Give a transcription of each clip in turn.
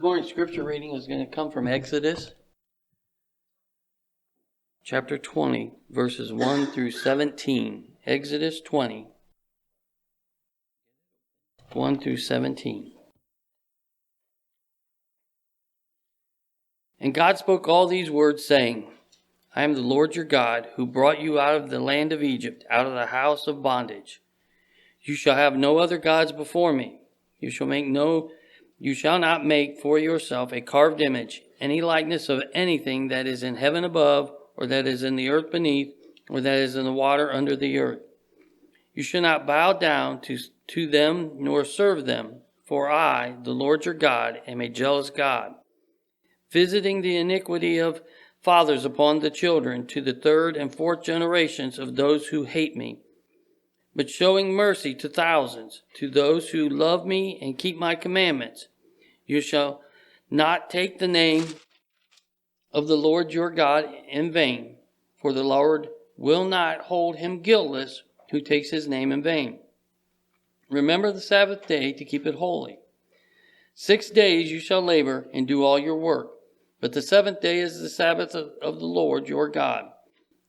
Good morning. Scripture reading is going to come from Exodus chapter 20, verses 1 through 17. Exodus 20, 1 through 17. And God spoke all these words, saying, I am the Lord your God, who brought you out of the land of Egypt, out of the house of bondage. You shall have no other gods before me. You shall not make for yourself a carved image, any likeness of anything that is in heaven above, or that is in the earth beneath, or that is in the water under the earth. You shall not bow down to them, nor serve them, for I, the Lord your God, am a jealous God, visiting the iniquity of fathers upon the children, to the third and fourth generations of those who hate me, but showing mercy to thousands, to those who love me and keep my commandments. You shall not take the name of the Lord your God in vain, for the Lord will not hold him guiltless who takes his name in vain. Remember the Sabbath day to keep it holy. 6 days you shall labor and do all your work, but the seventh day is the Sabbath of the Lord your God.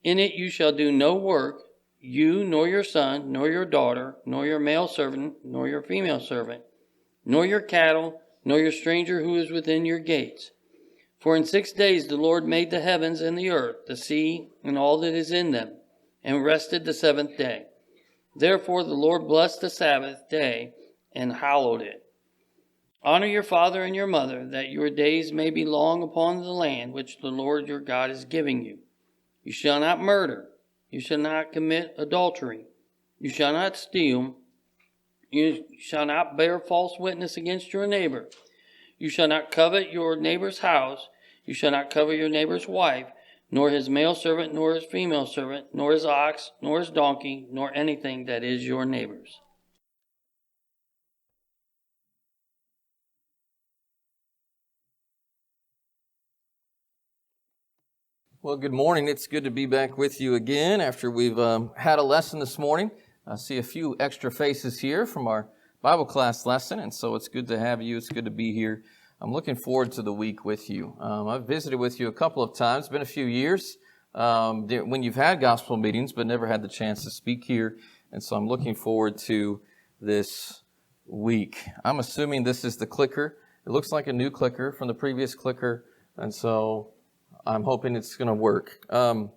In it you shall do no work, you, nor your son, nor your daughter, nor your male servant, nor your female servant, nor your cattle, nor your stranger who is within your gates. For in 6 days the Lord made the heavens and the earth, the sea, and all that is in them, and rested the seventh day. Therefore the Lord blessed the Sabbath day and hallowed it. Honor your father and your mother, that your days may be long upon the land which the Lord your God is giving you. You shall not murder. You shall not commit adultery. You shall not steal. You shall not bear false witness against your neighbor. You shall not covet your neighbor's house. You shall not covet your neighbor's wife, nor his male servant, nor his female servant, nor his ox, nor his donkey, nor anything that is your neighbor's. Well, good morning. It's good to be back with you again after we've had a lesson this morning. I see a few extra faces here from our Bible class lesson, and so it's good to have you. It's good to be here. I'm looking forward to the week with you. I've visited with you a couple of times. It's been a few years when you've had gospel meetings, but never had the chance to speak here, and so I'm looking forward to this week. I'm assuming this is the clicker. It looks like a new clicker from the previous clicker, and so I'm hoping it's going to work. All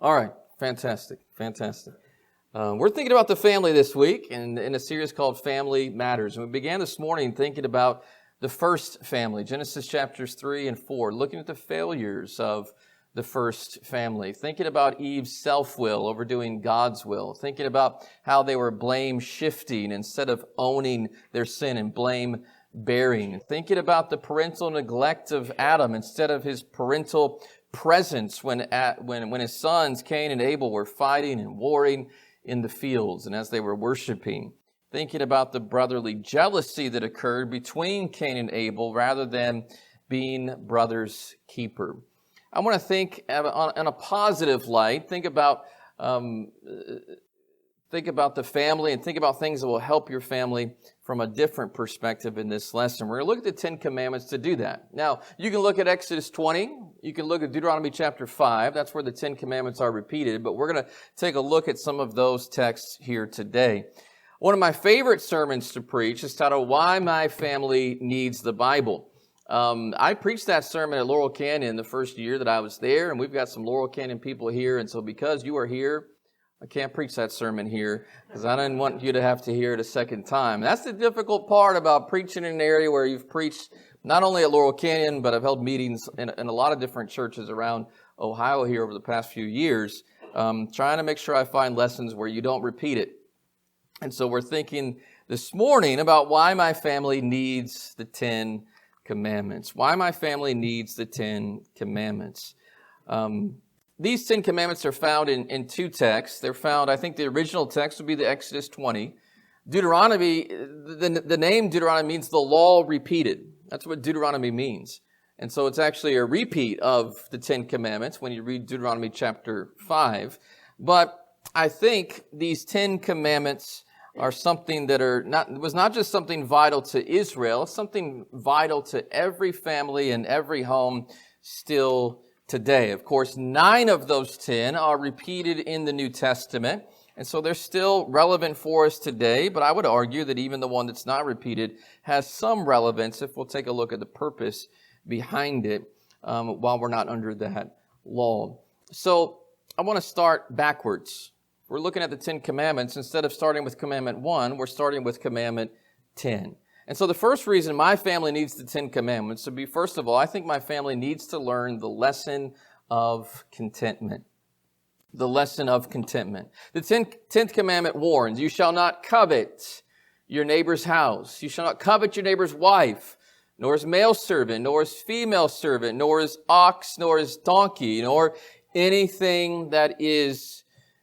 right, fantastic. We're thinking about the family this week in a series called Family Matters. And we began this morning thinking about the first family, Genesis chapters 3 and 4, looking at the failures of the first family, thinking about Eve's self-will overdoing God's will, thinking about how they were blame-shifting instead of owning their sin and blame-bearing, thinking about the parental neglect of Adam instead of his parental presence when his sons Cain and Abel were fighting and warring in the fields and as they were worshiping, thinking about the brotherly jealousy that occurred between Cain and Abel rather than being brother's keeper. I want to think in a positive light, think about the family and think about things that will help your family from a different perspective in this lesson. We're going to look at the 10 Commandments to do that. Now, you can look at Exodus 20. You can look at Deuteronomy chapter 5. That's where the 10 Commandments are repeated. But we're going to take a look at some of those texts here today. One of my favorite sermons to preach is titled, Why My Family Needs the Bible. I preached that sermon at Laurel Canyon the first year that I was there, and we've got some Laurel Canyon people here. And so because you are here, I can't preach that sermon here because I didn't want you to have to hear it a second time. That's the difficult part about preaching in an area where you've preached not only at Laurel Canyon, but I've held meetings in a lot of different churches around Ohio here over the past few years, trying to make sure I find lessons where you don't repeat it. And so we're thinking this morning about why my family needs the 10 Commandments. Why my family needs the 10 Commandments. These 10 Commandments are found in two texts. They're found, I think the original text would be the Exodus 20. Deuteronomy, the name Deuteronomy means the law repeated. That's what Deuteronomy means. And so it's actually a repeat of the 10 Commandments when you read Deuteronomy chapter 5. But I think these 10 Commandments are something that was not just something vital to Israel, it's something vital to every family and every home still today. Of course, 9 of those 10 are repeated in the New Testament, and so they're still relevant for us today, but I would argue that even the one that's not repeated has some relevance if we'll take a look at the purpose behind it while we're not under that law. So I want to start backwards. We're looking at the 10 Commandments. Instead of starting with Commandment 1, we're starting with Commandment 10. And so the first reason my family needs the 10 Commandments would be, first of all, I think my family needs to learn the lesson of contentment. The lesson of contentment. The 10th Commandment warns, you shall not covet your neighbor's house. You shall not covet your neighbor's wife, nor his male servant, nor his female servant, nor his ox, nor his donkey, nor anything that is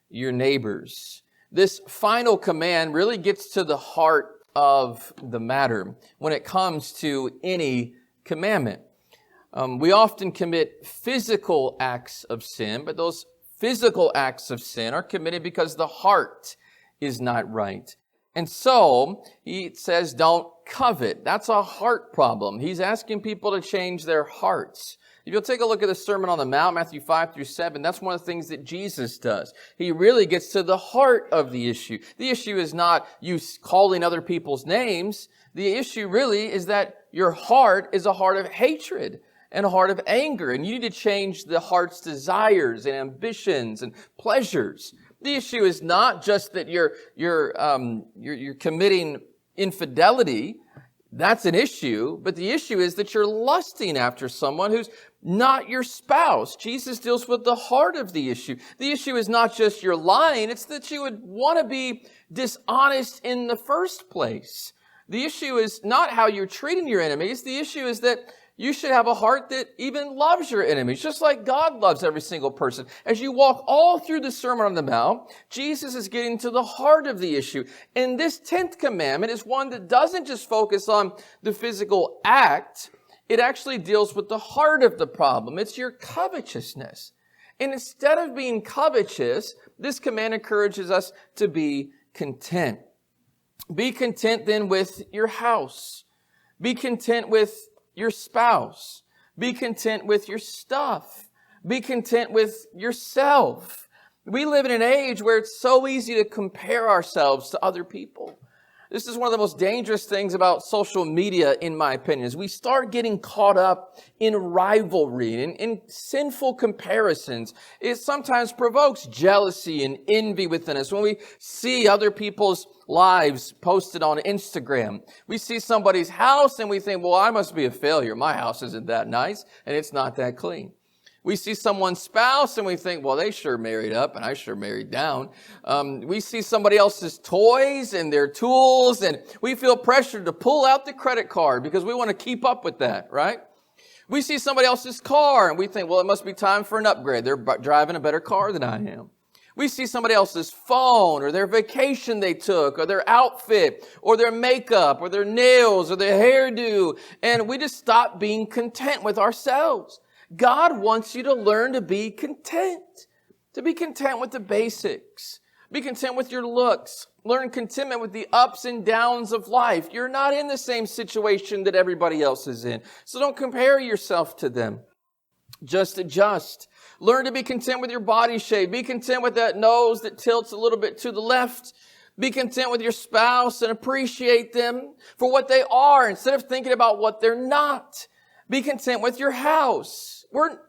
your neighbor's. This final command really gets to the heart of the matter when it comes to any commandment. We often commit physical acts of sin, but those physical acts of sin are committed because the heart is not right. And so he says, don't covet. That's a heart problem. He's asking people to change their hearts. If you'll take a look at the Sermon on the Mount, Matthew 5 through 7, that's one of the things that Jesus does. He really gets to the heart of the issue. The issue is not you calling other people's names. The issue really is that your heart is a heart of hatred and a heart of anger, and you need to change the heart's desires and ambitions and pleasures. The issue is not just that you're committing infidelity. That's an issue, but the issue is that you're lusting after someone who's not your spouse. Jesus deals with the heart of the issue. The issue is not just you're lying, it's that you would want to be dishonest in the first place. The issue is not how you're treating your enemies. The issue is that you should have a heart that even loves your enemies, just like God loves every single person. As you walk all through the Sermon on the Mount, Jesus is getting to the heart of the issue. And this 10th commandment is one that doesn't just focus on the physical act. It actually deals with the heart of the problem. It's your covetousness. And instead of being covetous, this command encourages us to be content. Be content then with your house. Be content with your spouse. Be content with your stuff. Be content with yourself. We live in an age where it's so easy to compare ourselves to other people. This is one of the most dangerous things about social media, in my opinion, is we start getting caught up in rivalry and in sinful comparisons. It sometimes provokes jealousy and envy within us when we see other people's lives posted on Instagram. We see somebody's house and we think, well, I must be a failure. My house isn't that nice and it's not that clean. We see someone's spouse and we think, well, they sure married up and I sure married down. We see somebody else's toys and their tools and we feel pressured to pull out the credit card because we want to keep up with that, right? We see somebody else's car and we think, well, it must be time for an upgrade. They're driving a better car than I am. We see somebody else's phone or their vacation they took or their outfit or their makeup or their nails or their hairdo, and we just stop being content with ourselves. God wants you to learn to be content with the basics. Be content with your looks. Learn contentment with the ups and downs of life. You're not in the same situation that everybody else is in, so don't compare yourself to them. Just adjust. Learn to be content with your body shape. Be content with that nose that tilts a little bit to the left. Be content with your spouse and appreciate them for what they are instead of thinking about what they're not. Be content with your house.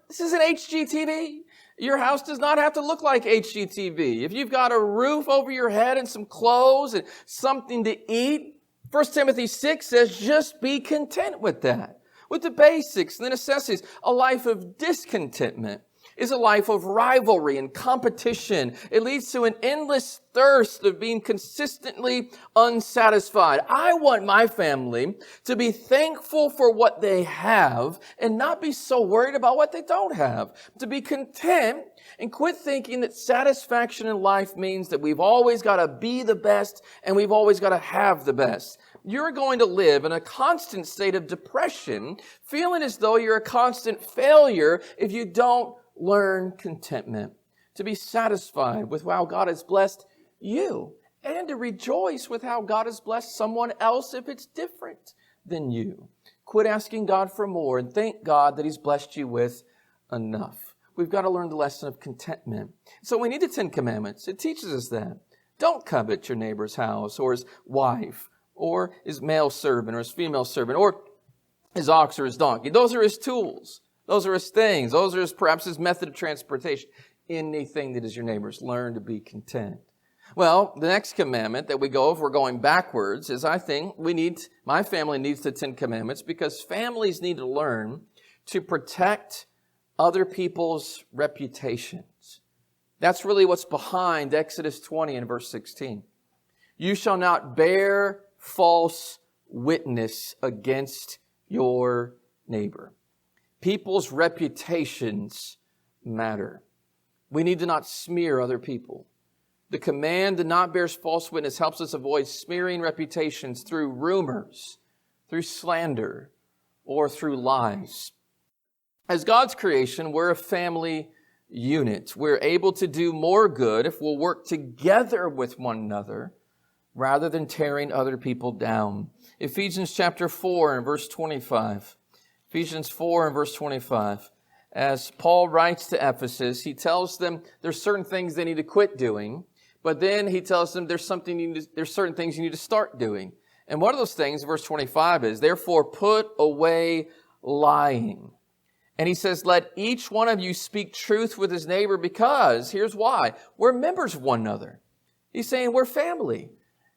This isn't HGTV. Your house does not have to look like HGTV. If you've got a roof over your head and some clothes and something to eat, 1 Timothy 6 says just be content with that. With the basics, the necessities. A life of discontentment is a life of rivalry and competition. It leads to an endless thirst of being consistently unsatisfied. I want my family to be thankful for what they have and not be so worried about what they don't have. To be content and quit thinking that satisfaction in life means that we've always got to be the best and we've always got to have the best. You're going to live in a constant state of depression, feeling as though you're a constant failure if you don't learn contentment, to be satisfied with how God has blessed you and to rejoice with how God has blessed someone else if it's different than you. Quit asking God for more and thank God that He's blessed you with enough. We've got to learn the lesson of contentment. So we need the 10 Commandments. It teaches us that. Don't covet your neighbor's house or his wife or his male servant or his female servant or his ox or his donkey. Those are his tools. Those are his things. Those are perhaps his method of transportation. Anything that is your neighbor's. Learn to be content. Well, the next commandment that we go, if we're going backwards, is I think my family needs the 10 Commandments because families need to learn to protect other people's reputations. That's really what's behind Exodus 20 and verse 16. You shall not bear false witness against your neighbor. People's reputations matter. We need to not smear other people. The command to not bear false witness helps us avoid smearing reputations through rumors, through slander, or through lies. As God's creation, we're a family unit. We're able to do more good if we'll work together with one another rather than tearing other people down. Ephesians chapter 4 and verse 25. Ephesians 4 and verse 25. As Paul writes to Ephesus, he tells them there's certain things they need to quit doing, but then he tells them there's certain things you need to start doing. And one of those things, verse 25, is, therefore put away lying. And he says, let each one of you speak truth with his neighbor because, here's why, we're members of one another. He's saying we're family.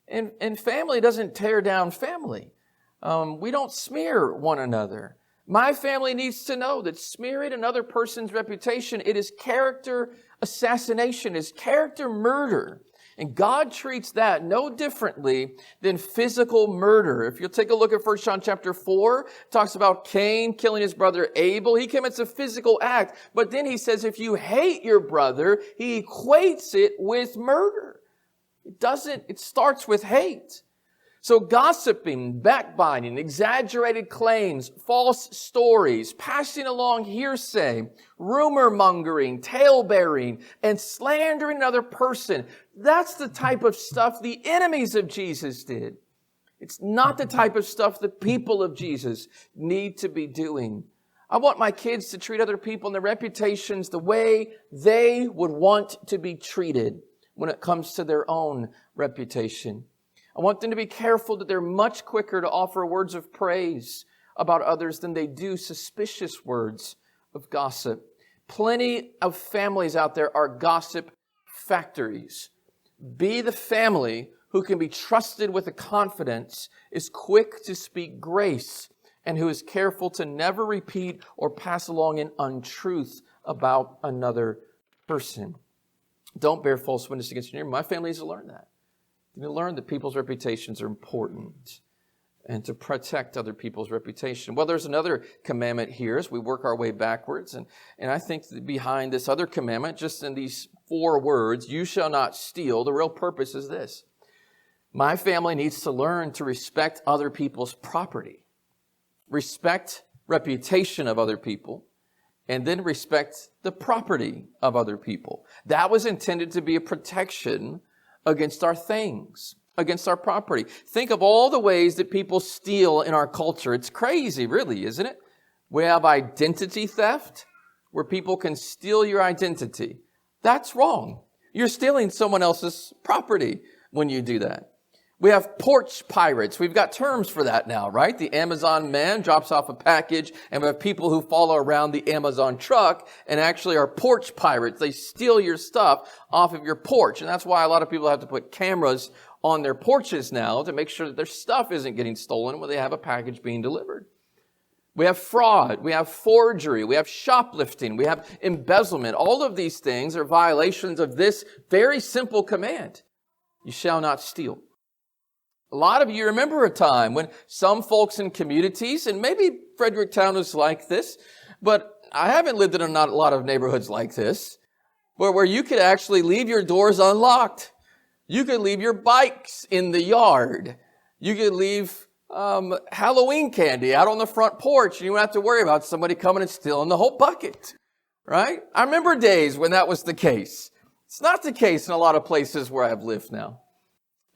And family doesn't tear down family. We don't smear one another. My family needs to know that smearing another person's reputation, it is character assassination, it is character murder. And God treats that no differently than physical murder. If you'll take a look at 1 John chapter 4, it talks about Cain killing his brother Abel. He commits a physical act. But then he says if you hate your brother, he equates it with murder. It starts with hate. So gossiping, backbiting, exaggerated claims, false stories, passing along hearsay, rumor mongering, tale-bearing, and slandering another person, that's the type of stuff the enemies of Jesus did. It's not the type of stuff the people of Jesus need to be doing. I want my kids to treat other people and their reputations the way they would want to be treated when it comes to their own reputation. I want them to be careful that they're much quicker to offer words of praise about others than they do suspicious words of gossip. Plenty of families out there are gossip factories. Be the family who can be trusted with a confidence, is quick to speak grace, and who is careful to never repeat or pass along an untruth about another person. Don't bear false witness against your neighbor. My family needs to learn that. You learn that people's reputations are important and to protect other people's reputation. Well, there's another commandment here as we work our way backwards. And I think that behind this other commandment, just in these 4 words, you shall not steal, the real purpose is this. My family needs to learn to respect other people's property, respect reputation of other people, and then respect the property of other people. That was intended to be a protection against our things, against our property. Think of all the ways that people steal in our culture. It's crazy, really, isn't it? We have identity theft, where people can steal your identity. That's wrong. You're stealing someone else's property when you do that. We have porch pirates. We've got terms for that now, right? The Amazon man drops off a package, and we have people who follow around the Amazon truck and actually are porch pirates. They steal your stuff off of your porch. And that's why a lot of people have to put cameras on their porches now to make sure that their stuff isn't getting stolen when they have a package being delivered. We have fraud. We have forgery. We have shoplifting. We have embezzlement. All of these things are violations of this very simple command. You shall not steal. A lot of you remember a time when some folks in communities, and maybe Fredericktown was like this, but I haven't lived in a lot of neighborhoods like this, where you could actually leave your doors unlocked. You could leave your bikes in the yard. You could leave Halloween candy out on the front porch, and you wouldn't have to worry about somebody coming and stealing the whole bucket, right? I remember days when that was the case. It's not the case in a lot of places where I've lived now.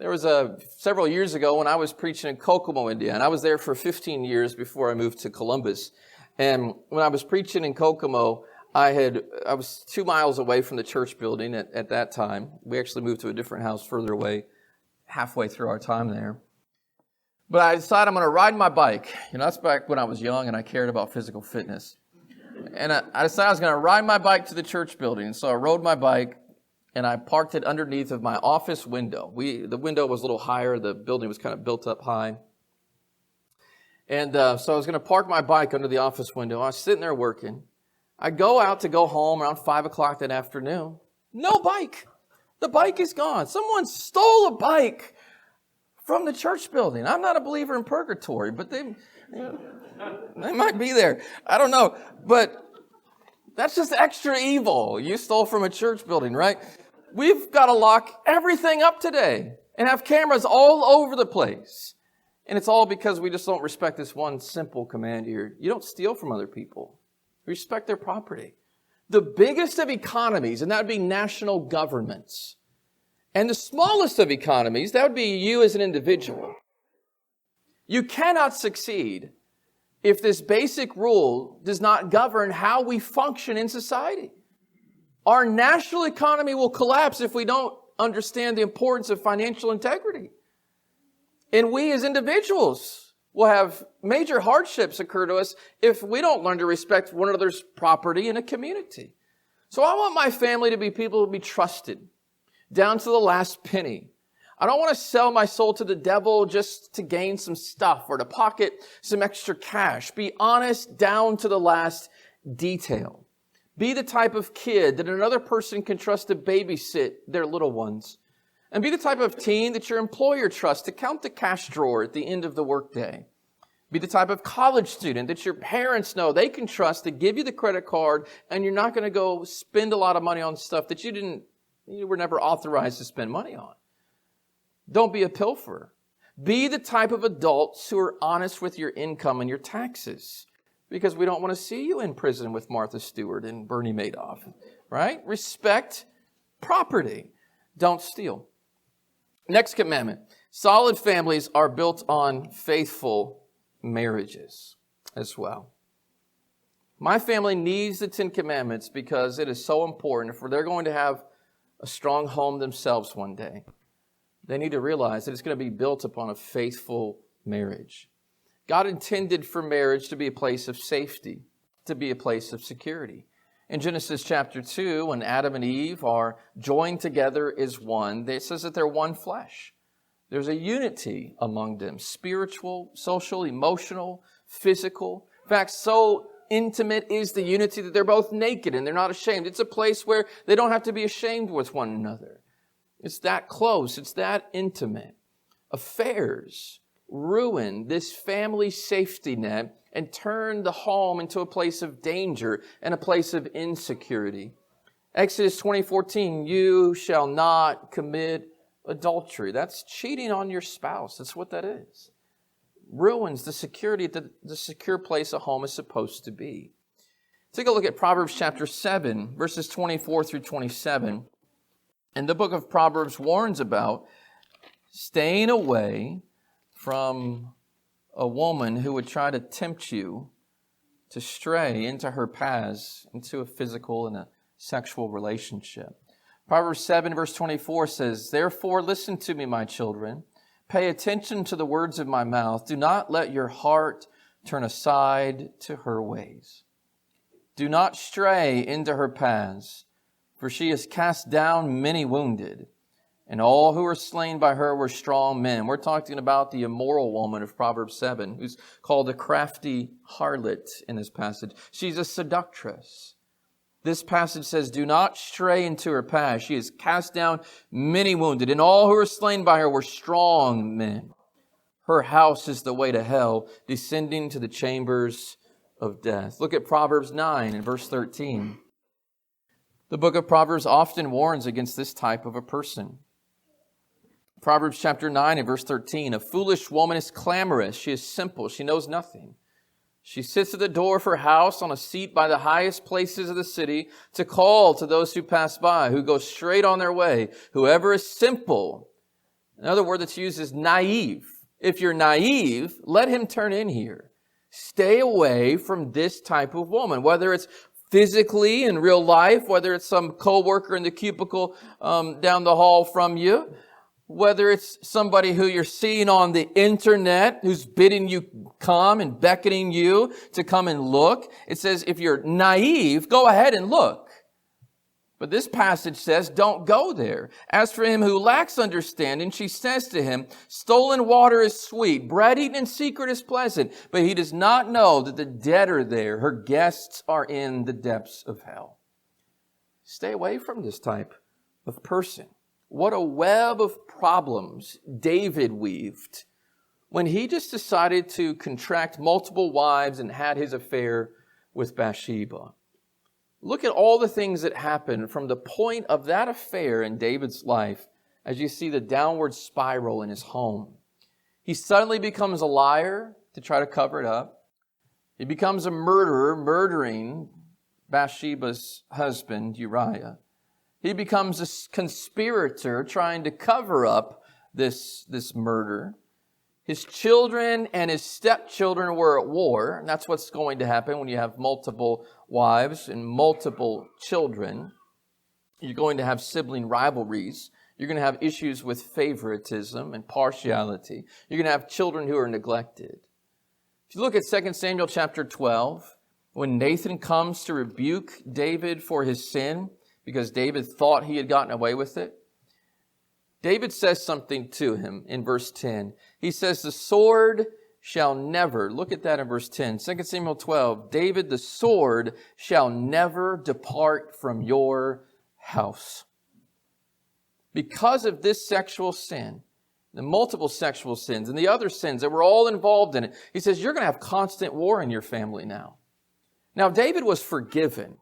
There was several years ago when I was preaching in Kokomo, India, and I was there for 15 years before I moved to Columbus. And when I was preaching in Kokomo, I was 2 miles away from the church building at that time. We actually moved to a different house further away halfway through our time there. But I decided I'm going to ride my bike. That's back when I was young and I cared about physical fitness. And I decided I was going to ride my bike to the church building. And so I rode my bike and I parked it underneath of my office window. The window was a little higher. The building was kind of built up high. And so I was going to park my bike under the office window. I was sitting there working. I go out to go home around 5 o'clock that afternoon. No bike. The bike is gone. Someone stole a bike from the church building. I'm not a believer in purgatory, but they might be there. I don't know. But that's just extra evil. You stole from a church building, right? We've got to lock everything up today and have cameras all over the place. And it's all because we just don't respect this one simple command here. You don't steal from other people. Respect their property. The biggest of economies, and that would be national governments. And the smallest of economies, that would be you as an individual. You cannot succeed if this basic rule does not govern how we function in society. Our national economy will collapse if we don't understand the importance of financial integrity. And we as individuals will have major hardships occur to us if we don't learn to respect one another's property in a community. So I want my family to be people who be trusted down to the last penny. I don't want to sell my soul to the devil just to gain some stuff or to pocket some extra cash. Be honest down to the last detail. Be the type of kid that another person can trust to babysit their little ones. And be the type of teen that your employer trusts to count the cash drawer at the end of the workday. Be the type of college student that your parents know they can trust to give you the credit card and you're not going to go spend a lot of money on stuff that you were never authorized to spend money on. Don't be a pilferer. Be the type of adults who are honest with your income and your taxes, because we don't want to see you in prison with Martha Stewart and Bernie Madoff, right? Respect property. Don't steal. Next commandment. Solid families are built on faithful marriages as well. My family needs the 10 Commandments because it is so important. If they're going to have a strong home themselves one day, they need to realize that it's going to be built upon a faithful marriage. God intended for marriage to be a place of safety, to be a place of security. In Genesis chapter 2, when Adam and Eve are joined together as one, it says that they're one flesh. There's a unity among them, spiritual, social, emotional, physical. In fact, so intimate is the unity that they're both naked and they're not ashamed. It's a place where they don't have to be ashamed with one another. It's that close. It's that intimate. Affairs ruin this family safety net and turn the home into a place of danger and a place of insecurity. Exodus 20:14, you shall not commit adultery. That's cheating on your spouse. That's what that is. Ruins the security that the secure place a home is supposed to be. Take a look at Proverbs chapter 7, verses 24 through 27. And the book of Proverbs warns about staying away from a woman who would try to tempt you to stray into her paths, into a physical and a sexual relationship. Proverbs 7 verse 24 says, therefore listen to me, my children. Pay attention to the words of my mouth. Do not let your heart turn aside to her ways. Do not stray into her paths, for she has cast down many wounded, and all who were slain by her were strong men. We're talking about the immoral woman of Proverbs 7, who's called a crafty harlot in this passage. She's a seductress. This passage says, do not stray into her path. She has cast down many wounded, and all who were slain by her were strong men. Her house is the way to hell, descending to the chambers of death. Look at Proverbs 9 and verse 13. The book of Proverbs often warns against this type of a person. Proverbs chapter 9 and verse 13, a foolish woman is clamorous. She is simple. She knows nothing. She sits at the door of her house on a seat by the highest places of the city to call to those who pass by, who go straight on their way. Whoever is simple Another word that's used is naive. If you're naive, let him turn in here. Stay away from this type of woman, whether it's physically in real life, whether it's some coworker in the cubicle down the hall from you, whether it's somebody who you're seeing on the internet who's bidding you come and beckoning you to come and look. It says if you're naive, go ahead and look. But this passage says, don't go there. As for him who lacks understanding, she says to him, stolen water is sweet, bread eaten in secret is pleasant. But he does not know that the dead are there. Her guests are in the depths of hell. Stay away from this type of person. What a web of problems David weaved when he just decided to contract multiple wives and had his affair with Bathsheba. Look at all the things that happened from the point of that affair in David's life as you see the downward spiral in his home. He suddenly becomes a liar to try to cover it up. He becomes a murderer, murdering Bathsheba's husband, Uriah. He becomes a conspirator trying to cover up this murder. His children and his stepchildren were at war. And that's what's going to happen when you have multiple wives and multiple children. You're going to have sibling rivalries. You're going to have issues with favoritism and partiality. You're going to have children who are neglected. If you look at 2 Samuel chapter 12, when Nathan comes to rebuke David for his sin, because David thought he had gotten away with it, David says something to him in verse 10. He says, the sword shall never, look at that in verse 10, 2 Samuel 12, David, the sword shall never depart from your house. Because of this sexual sin, the multiple sexual sins and the other sins that were all involved in it, he says, you're going to have constant war in your family now. Now, David was forgiven.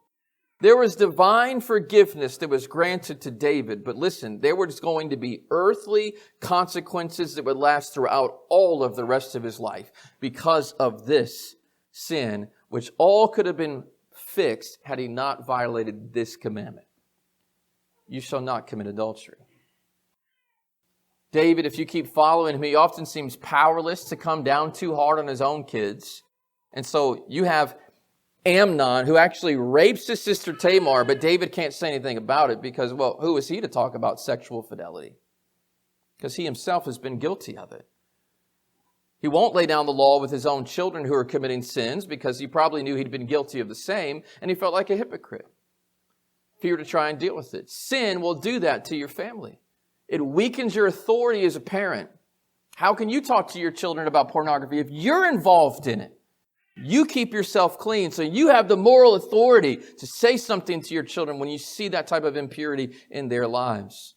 There was divine forgiveness that was granted to David. But listen, there was going to be earthly consequences that would last throughout all of the rest of his life because of this sin, which all could have been fixed had he not violated this commandment. You shall not commit adultery. David, if you keep following him, he often seems powerless to come down too hard on his own kids. And so you have Amnon, who actually rapes his sister Tamar, but David can't say anything about it because, well, who is he to talk about sexual fidelity? Because he himself has been guilty of it. He won't lay down the law with his own children who are committing sins because he probably knew he'd been guilty of the same, and he felt like a hypocrite. Fear to try and deal with it. Sin will do that to your family. It weakens your authority as a parent. How can you talk to your children about pornography if you're involved in it? You keep yourself clean, so you have the moral authority to say something to your children when you see that type of impurity in their lives.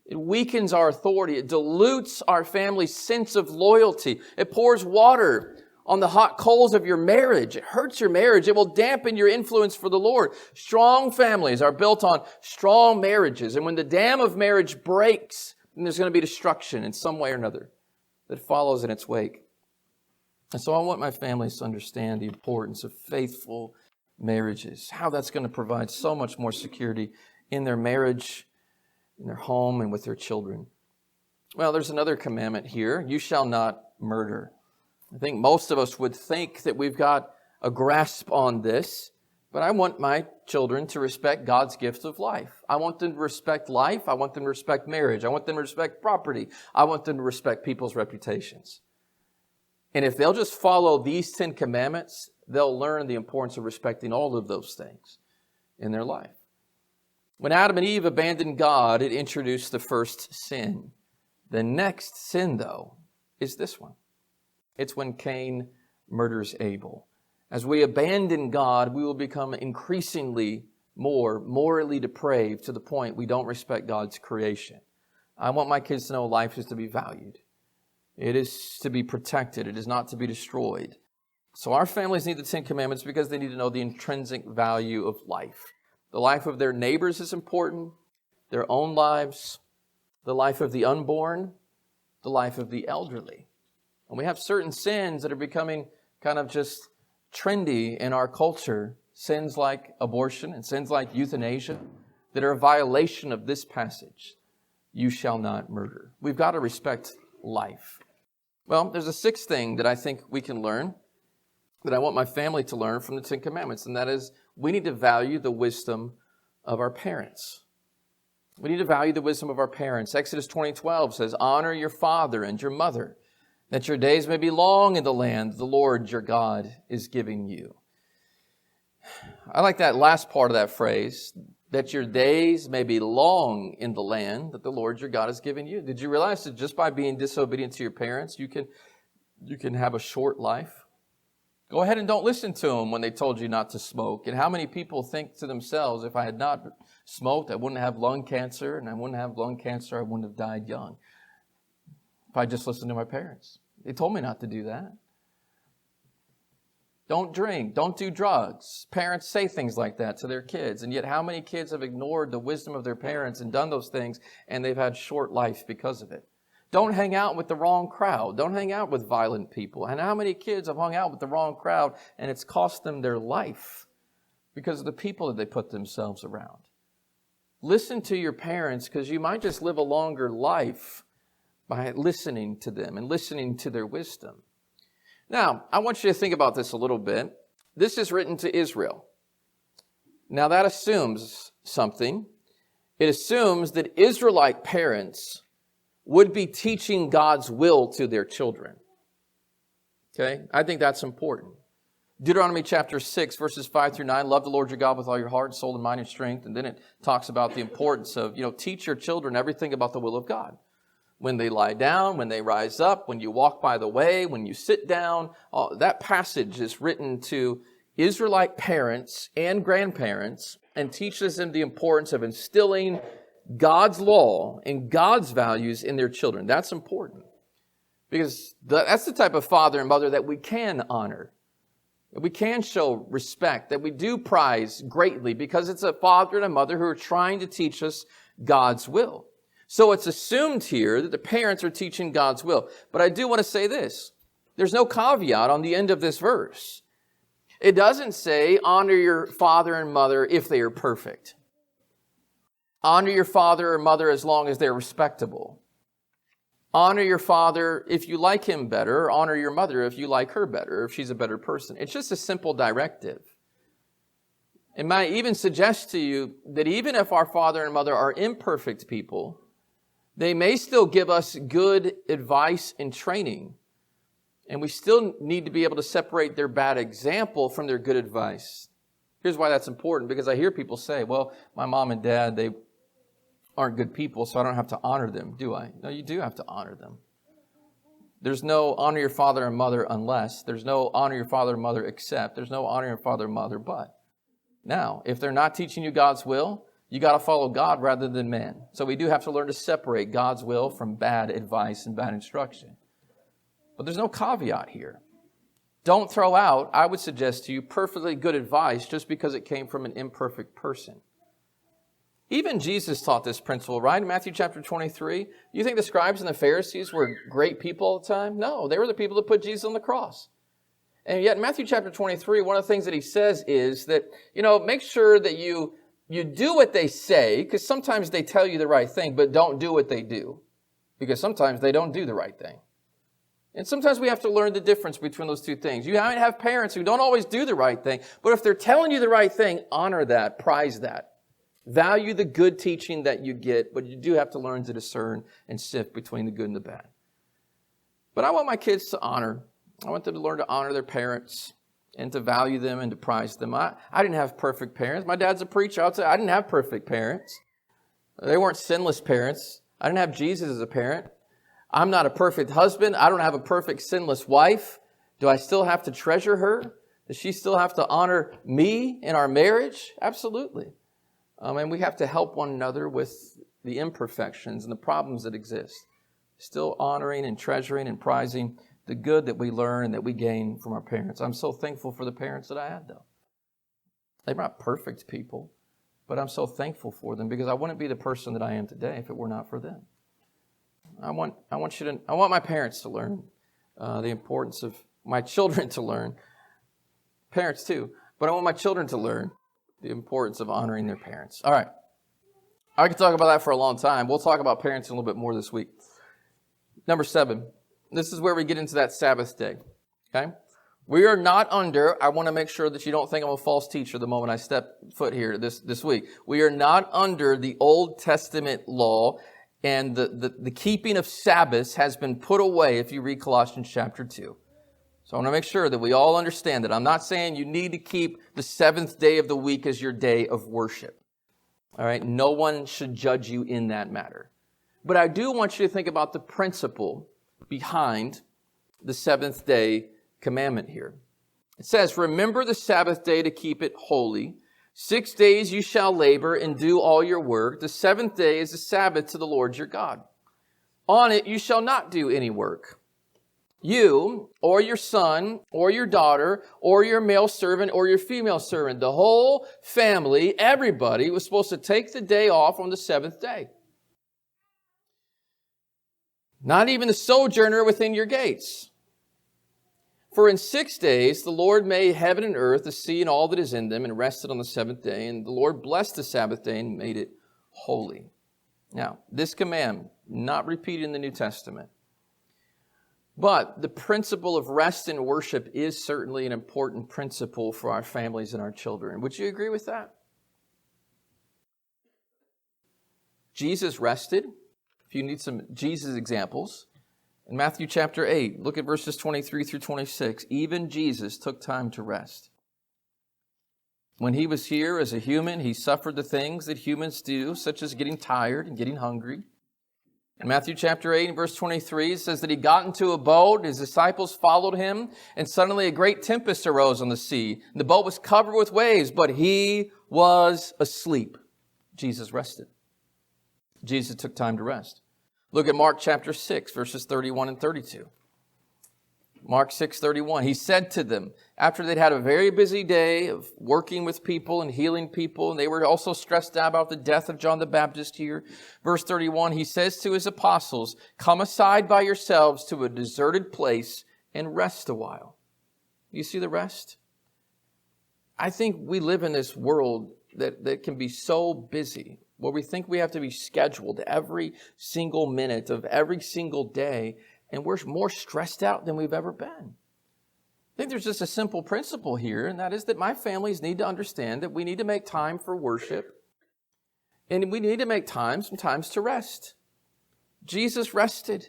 It weakens our authority. It dilutes our family's sense of loyalty. It pours water on the hot coals of your marriage. It hurts your marriage. It will dampen your influence for the Lord. Strong families are built on strong marriages. And when the dam of marriage breaks, then there's going to be destruction in some way or another that follows in its wake. And so I want my families to understand the importance of faithful marriages, how that's going to provide so much more security in their marriage, in their home, and with their children. Well, there's another commandment here. You shall not murder. I think most of us would think that we've got a grasp on this, but I want my children to respect God's gift of life. I want them to respect life. I want them to respect marriage. I want them to respect property. I want them to respect people's reputations. And if they'll just follow these 10 commandments, they'll learn the importance of respecting all of those things in their life. When Adam and Eve abandoned God, it introduced the first sin. The next sin, though, is this one. It's when Cain murders Abel. As we abandon God, we will become increasingly more morally depraved to the point we don't respect God's creation. I want my kids to know life is to be valued. It is to be protected. It is not to be destroyed. So our families need the 10 Commandments because they need to know the intrinsic value of life. The life of their neighbors is important, their own lives, the life of the unborn, the life of the elderly. And we have certain sins that are becoming kind of just trendy in our culture, sins like abortion and sins like euthanasia that are a violation of this passage. you shall not murder. We've got to respect life. Well, there's a sixth thing that I think we can learn, that I want my family to learn from the Ten Commandments, and that is we need to value the wisdom of our parents. We need to value the wisdom of our parents. Exodus 20:12 says, honor your father and your mother, that your days may be long in the land the Lord your God is giving you. I like that last part of that phrase, that your days may be long in the land that the Lord your God has given you. Did you realize that just by being disobedient to your parents, you can have a short life? Go ahead and don't listen to them when they told you not to smoke. And how many people think to themselves, if I had not smoked, I wouldn't have lung cancer, and I wouldn't have lung cancer, I wouldn't have died young. If I just listened to my parents. They told me not to do that. Don't drink, don't do drugs. Parents say things like that to their kids. And yet how many kids have ignored the wisdom of their parents and done those things, and they've had short life because of it? Don't hang out with the wrong crowd. Don't hang out with violent people. And how many kids have hung out with the wrong crowd, and it's cost them their life because of the people that they put themselves around? Listen to your parents, because you might just live a longer life by listening to them and listening to their wisdom. Now, I want you to think about this a little bit. This is written to Israel. Now, that assumes something. It assumes that Israelite parents would be teaching God's will to their children. Okay? I think that's important. Deuteronomy chapter 6, verses 5 through 9, love the Lord your God with all your heart, soul, and mind and strength. And then it talks about the importance of, teach your children everything about the will of God. When they lie down, when they rise up, when you walk by the way, when you sit down. That passage is written to Israelite parents and grandparents and teaches them the importance of instilling God's law and God's values in their children. That's important, because that's the type of father and mother that we can honor, that we can show respect, that we do prize greatly, because it's a father and a mother who are trying to teach us God's will. So it's assumed here that the parents are teaching God's will. But I do want to say this. There's no caveat on the end of this verse. It doesn't say, honor your father and mother if they are perfect. Honor your father or mother as long as they're respectable. Honor your father if you like him better, or honor your mother if you like her better, if she's a better person. It's just a simple directive. It might even suggest to you that even if our father and mother are imperfect people, they may still give us good advice and training. And we still need to be able to separate their bad example from their good advice. Here's why that's important, because I hear people say, well, my mom and dad, they aren't good people, so I don't have to honor them, do I? No, you do have to honor them. There's no honor your father and mother unless. There's no honor your father and mother except. There's no honor your father and mother but. Now, if they're not teaching you God's will, you got to follow God rather than man. So we do have to learn to separate God's will from bad advice and bad instruction. But there's no caveat here. Don't throw out, I would suggest to you, perfectly good advice just because it came from an imperfect person. Even Jesus taught this principle, right? In Matthew chapter 23, you think the scribes and the Pharisees were great people all the time? No, they were the people that put Jesus on the cross. And yet in Matthew chapter 23, one of the things that he says is that, make sure that you do what they say, because sometimes they tell you the right thing, but don't do what they do, because sometimes they don't do the right thing. And sometimes we have to learn the difference between those two things. You might have parents who don't always do the right thing, but if they're telling you the right thing, honor that, prize that. Value the good teaching that you get, but you do have to learn to discern and sift between the good and the bad. But I want my kids to honor. I want them to learn to honor their parents and to value them and to prize them. I didn't have perfect parents. My dad's a preacher. I'll tell you, I didn't have perfect parents. They weren't sinless parents. I didn't have Jesus as a parent. I'm not a perfect husband. I don't have a perfect sinless wife. Do I still have to treasure her? Does she still have to honor me in our marriage? Absolutely. And we have to help one another with the imperfections and the problems that exist. Still honoring and treasuring and prizing the good that we learn and that we gain from our parents. I'm so thankful for the parents that I had, though. They're not perfect people, but I'm so thankful for them, because I wouldn't be the person that I am today if it were not for them. I want my parents to learn the importance of my children to learn, parents too, but I want my children to learn the importance of honoring their parents. All right. I could talk about that for a long time. We'll talk about parenting a little bit more this week. Number 7, this is where we get into that Sabbath day. Okay? We are not under, I want to make sure that you don't think I'm a false teacher the moment I step foot here this week. We are not under the Old Testament law, and the keeping of Sabbaths has been put away if you read Colossians chapter 2. So I want to make sure that we all understand that. I'm not saying you need to keep the 7th day of the week as your day of worship. All right? No one should judge you in that matter. But I do want you to think about the principle behind the 7th day commandment here. It says, remember the Sabbath day to keep it holy. 6 days you shall labor and do all your work. The 7th day is the Sabbath to the Lord your God. On it you shall not do any work. You, or your son, or your daughter, or your male servant, or your female servant, the whole family, everybody was supposed to take the day off on the 7th day. Not even the sojourner within your gates. For in 6 days the Lord made heaven and earth, the sea and all that is in them, and rested on the 7th day. And the Lord blessed the Sabbath day and made it holy. Now, this command, not repeated in the New Testament. But the principle of rest and worship is certainly an important principle for our families and our children. Would you agree with that? Jesus rested. If you need some Jesus examples, in Matthew chapter 8, look at verses 23 through 26. Even Jesus took time to rest. When he was here as a human, he suffered the things that humans do, such as getting tired and getting hungry. In Matthew chapter 8 and verse 23, it says that he got into a boat, his disciples followed him, and suddenly a great tempest arose on the sea. The boat was covered with waves, but he was asleep. Jesus rested. Jesus took time to rest. Look at Mark chapter 6, verses 31 and 32. Mark 6:31. He said to them, after they'd had a very busy day of working with people and healing people, and they were also stressed out about the death of John the Baptist here. Verse 31, he says to his apostles, come aside by yourselves to a deserted place and rest a while. You see the rest? I think we live in this world that can be so busy, where we think we have to be scheduled every single minute of every single day, and we're more stressed out than we've ever been. I think there's just a simple principle here, and that is that my families need to understand that we need to make time for worship, and we need to make time sometimes to rest. Jesus rested.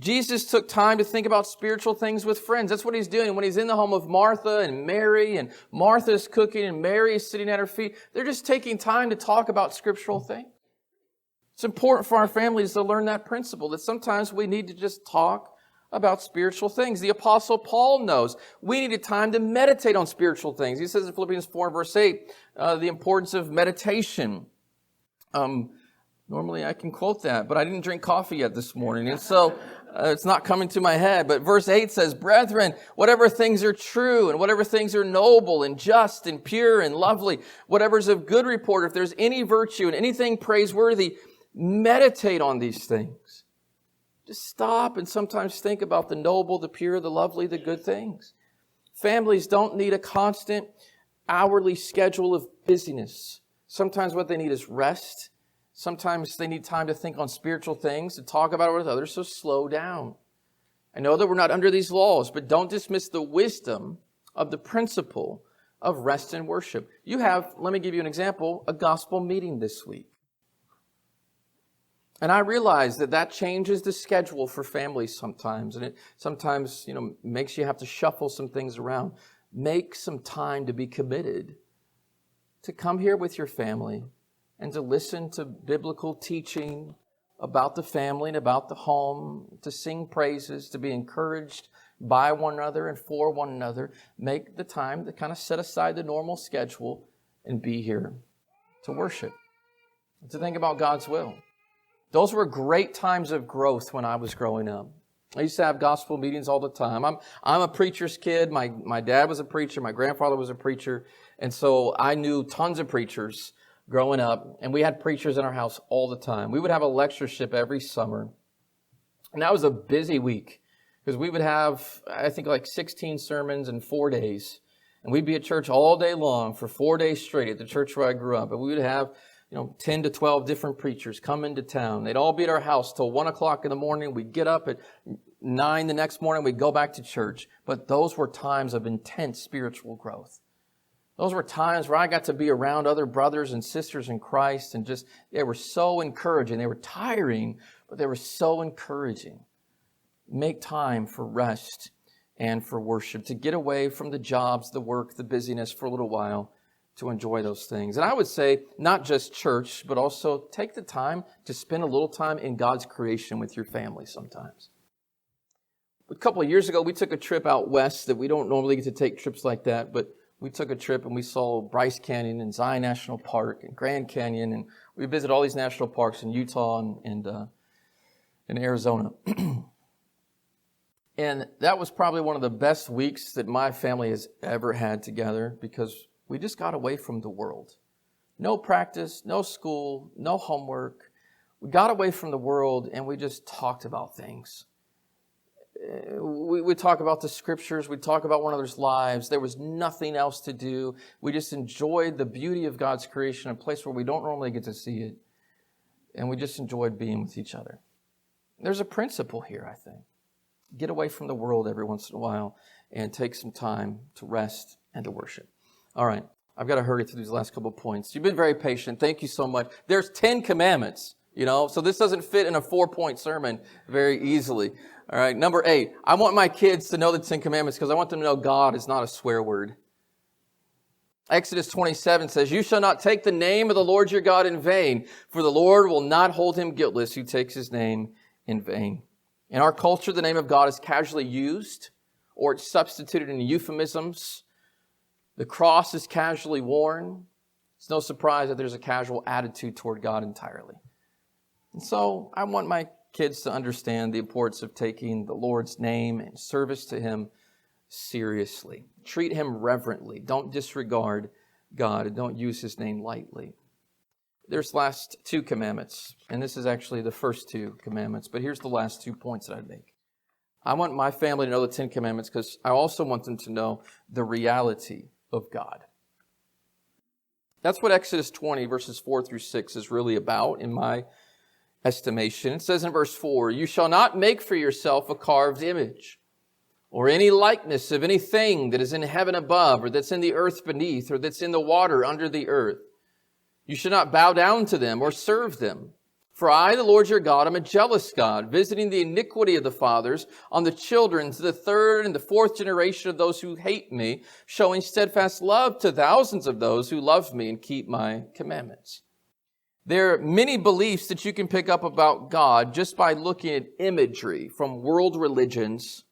Jesus took time to think about spiritual things with friends. That's what he's doing when he's in the home of Martha and Mary, and Martha's cooking and Mary is sitting at her feet. They're just taking time to talk about scriptural things. It's important for our families to learn that principle, that sometimes we need to just talk about spiritual things. The Apostle Paul knows we needed time to meditate on spiritual things. He says in Philippians 4, verse 8, the importance of meditation. Normally I can quote that, but I didn't drink coffee yet this morning, and so it's not coming to my head. But verse 8 says, brethren, whatever things are true, and whatever things are noble, and just, and pure, and lovely, whatever is of good report, if there's any virtue and anything praiseworthy, meditate on these things. Just stop and sometimes think about the noble, the pure, the lovely, the good things. Families don't need a constant hourly schedule of busyness. Sometimes what they need is rest. Sometimes they need time to think on spiritual things, to talk about it with others, so slow down. I know that we're not under these laws, but don't dismiss the wisdom of the principle of rest and worship. You have, let me give you an example, a gospel meeting this week. And I realize that changes the schedule for families sometimes, and it sometimes, makes you have to shuffle some things around. Make some time to be committed to come here with your family and to listen to biblical teaching about the family and about the home, to sing praises, to be encouraged by one another and for one another. Make the time to kind of set aside the normal schedule and be here to worship, to think about God's will. Those were great times of growth when I was growing up. I used to have gospel meetings all the time. I'm a preacher's kid. My dad was a preacher. My grandfather was a preacher. And so I knew tons of preachers growing up, and we had preachers in our house all the time. We would have a lectureship every summer, and that was a busy week because we would have, I think, like 16 sermons in 4 days, and we'd be at church all day long for 4 days straight at the church where I grew up, and we would have 10 to 12 different preachers come into town. They'd all be at our house till 1 o'clock in the morning. We'd get up at 9 the next morning. We'd go back to church. But those were times of intense spiritual growth. Those were times where I got to be around other brothers and sisters in Christ, and they were so encouraging. They were tiring, but they were so encouraging. Make time for rest and for worship, to get away from the jobs, the work, the busyness for a little while, to enjoy those things. And I would say not just church, but also take the time to spend a little time in God's creation with your family sometimes. A couple of years ago, we took a trip out west that we don't normally get to take trips like that, but we took a trip and we saw Bryce Canyon and Zion National Park and Grand Canyon, and we visited all these national parks in Utah and in Arizona. And that was probably one of the best weeks that my family has ever had together, because we just got away from the world. No practice, no school, no homework. We got away from the world and we just talked about things. We would talk about the scriptures. We'd talk about one another's lives. There was nothing else to do. We just enjoyed the beauty of God's creation, a place where we don't normally get to see it. And we just enjoyed being with each other. There's a principle here, I think. Get away from the world every once in a while and take some time to rest and to worship. All right, I've got to hurry through these last couple of points. You've been very patient. Thank you so much. There's 10 commandments, so this doesn't fit in a 4-point sermon very easily. All right, number 8, I want my kids to know the 10 commandments because I want them to know God is not a swear word. Exodus 27 says, "You shall not take the name of the Lord your God in vain, for the Lord will not hold him guiltless who takes his name in vain." In our culture, the name of God is casually used, or it's substituted in euphemisms. The cross is casually worn. It's no surprise that there's a casual attitude toward God entirely. And so I want my kids to understand the importance of taking the Lord's name and service to him seriously. Treat him reverently. Don't disregard God, and don't use his name lightly. There's last 2 commandments, and this is actually the first 2 commandments, but here's the last 2 points that I'd make. I want my family to know the 10 commandments because I also want them to know the reality of God. That's what Exodus 20, verses 4 through 6 is really about, in my estimation. It says in verse 4, "You shall not make for yourself a carved image, or any likeness of anything that is in heaven above, or that's in the earth beneath, or that's in the water under the earth. You should not bow down to them or serve them. For I, the Lord your God, am a jealous God, visiting the iniquity of the fathers on the children to the 3rd and the 4th generation of those who hate me, showing steadfast love to thousands of those who love me and keep my commandments." There are many beliefs that you can pick up about God just by looking at imagery from world religions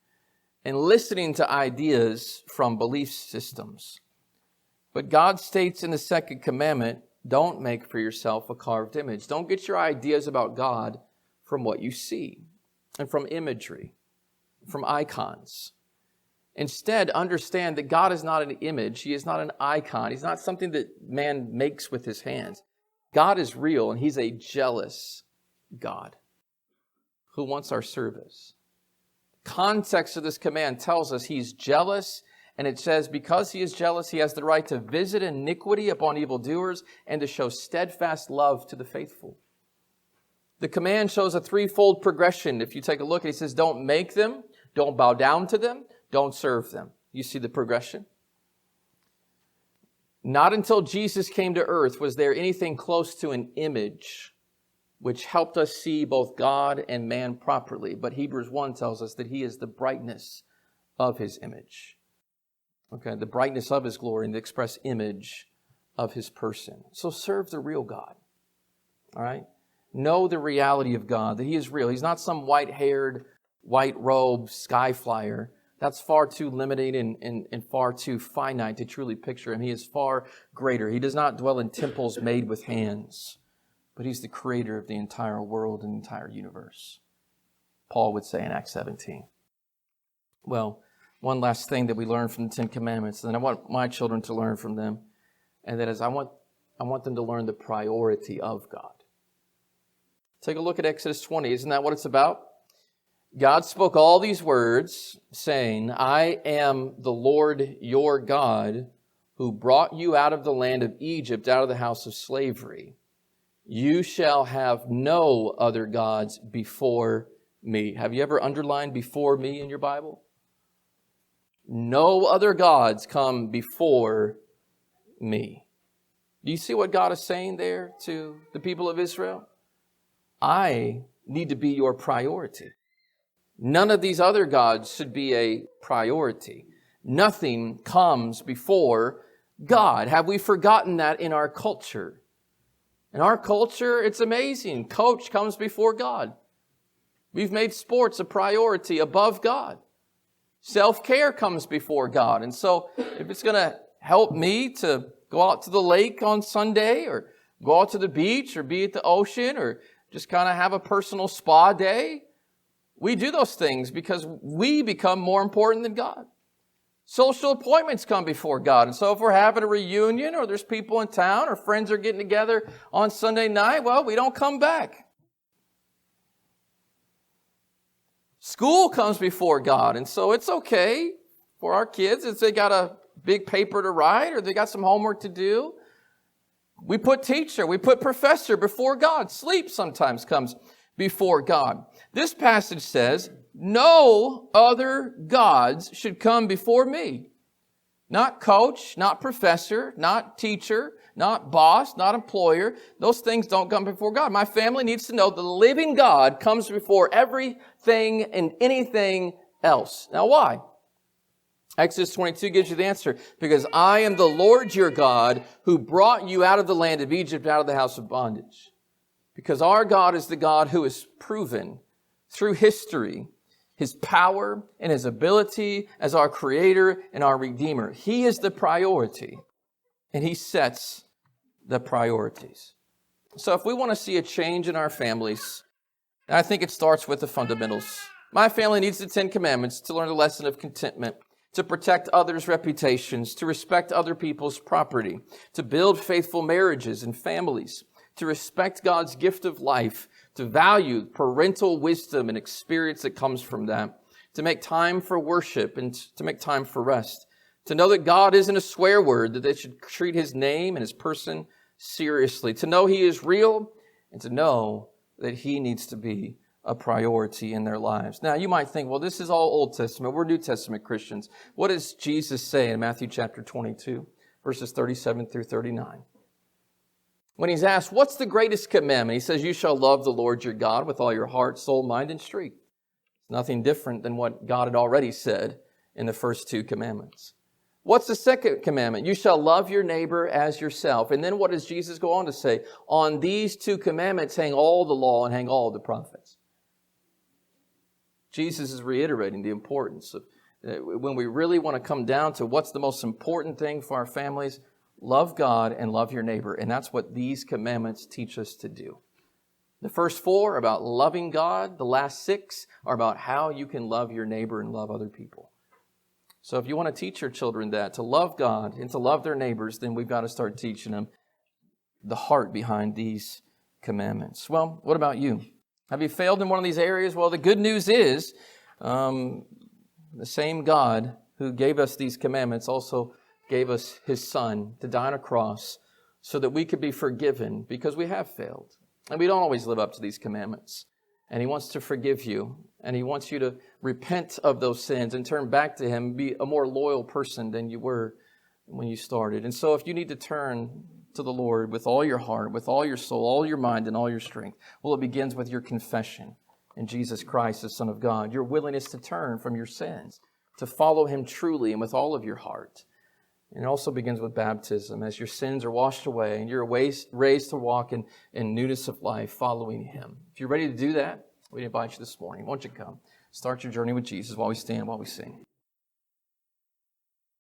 and listening to ideas from belief systems. But God states in the 2nd commandment, don't make for yourself a carved image. Don't get your ideas about God from what you see and from imagery, from icons. Instead, understand that God is not an image. He is not an icon. He's not something that man makes with his hands. God is real, and he's a jealous God who wants our service. Context of this command tells us he's jealous. And it says, because he is jealous, he has the right to visit iniquity upon evildoers and to show steadfast love to the faithful. The command shows a 3-fold progression. If you take a look, it says, don't make them, don't bow down to them, don't serve them. You see the progression? Not until Jesus came to earth was there anything close to an image which helped us see both God and man properly. But Hebrews 1 tells us that he is the brightness of his image. Okay, the brightness of his glory and the express image of his person. So serve the real God. All right? Know the reality of God, that he is real. He's not some white-haired, white-robed sky flyer. That's far too limiting and far too finite to truly picture him. He is far greater. He does not dwell in temples made with hands, but he's the creator of the entire world and the entire universe. Paul would say in Acts 17. Well, one last thing that we learn from the 10 Commandments, and I want my children to learn from them, and that is I want them to learn the priority of God. Take a look at Exodus 20. Isn't that what it's about? God spoke all these words, saying, I am the Lord your God, who brought you out of the land of Egypt, out of the house of slavery. You shall have no other gods before me. Have you ever underlined before me in your Bible? No other gods come before me. Do you see what God is saying there to the people of Israel? I need to be your priority. None of these other gods should be a priority. Nothing comes before God. Have we forgotten that in our culture? In our culture, it's amazing. Coach comes before God. We've made sports a priority above God. Self-care comes before God. And so if it's going to help me to go out to the lake on Sunday or go out to the beach or be at the ocean or just kind of have a personal spa day, we do those things because we become more important than God. Social appointments come before God. And so if we're having a reunion or there's people in town or friends are getting together on Sunday night, well, we don't come back. School comes before God. And so it's okay for our kids if they got a big paper to write or they got some homework to do. We put teacher, we put professor before God. Sleep sometimes comes before God. This passage says, no other gods should come before me. Not coach, not professor, not teacher, not boss, not employer. Those things don't come before God. My family needs to know the living God comes before everything and anything else. Now why? Exodus 22 gives you the answer. Because I am the Lord your God who brought you out of the land of Egypt, out of the house of bondage. Because our God is the God who has proven through history His power and His ability as our Creator and our Redeemer. He is the priority, and He sets the priorities. So if we want to see a change in our families, I think it starts with the fundamentals. My family needs the 10 Commandments to learn the lesson of contentment, to protect others' reputations, to respect other people's property, to build faithful marriages and families, to respect God's gift of life, to value parental wisdom and experience that comes from that, to make time for worship and to make time for rest, to know that God isn't a swear word, that they should treat His name and His person seriously, to know He is real, and to know that He needs to be a priority in their lives. Now, you might think, well, this is all Old Testament. We're New Testament Christians. What does Jesus say in Matthew chapter 22, verses 37 through 39? When He's asked, what's the greatest commandment? He says, you shall love the Lord your God with all your heart, soul, mind, and strength. It's nothing different than what God had already said in the first 2 commandments. What's the second commandment? You shall love your neighbor as yourself. And then what does Jesus go on to say? On these 2 commandments hang all the law and hang all the prophets. Jesus is reiterating the importance of when we really want to come down to what's the most important thing for our families, love God and love your neighbor. And that's what these commandments teach us to do. The first 4 are about loving God. The last 6 are about how you can love your neighbor and love other people. So if you want to teach your children that, to love God and to love their neighbors, then we've got to start teaching them the heart behind these commandments. Well, what about you? Have you failed in one of these areas? Well, the good news is the same God who gave us these commandments also gave us His Son to die on a cross so that we could be forgiven because we have failed. And we don't always live up to these commandments. And He wants to forgive you. And He wants you to repent of those sins and turn back to Him, be a more loyal person than you were when you started. And so if you need to turn to the Lord with all your heart, with all your soul, all your mind, and all your strength, well, it begins with your confession in Jesus Christ, the Son of God, your willingness to turn from your sins, to follow Him truly and with all of your heart. And it also begins with baptism, as your sins are washed away and you're raised to walk in newness of life, following Him. If you're ready to do that, we invite you this morning. Won't you come? Start your journey with Jesus while we stand, while we sing.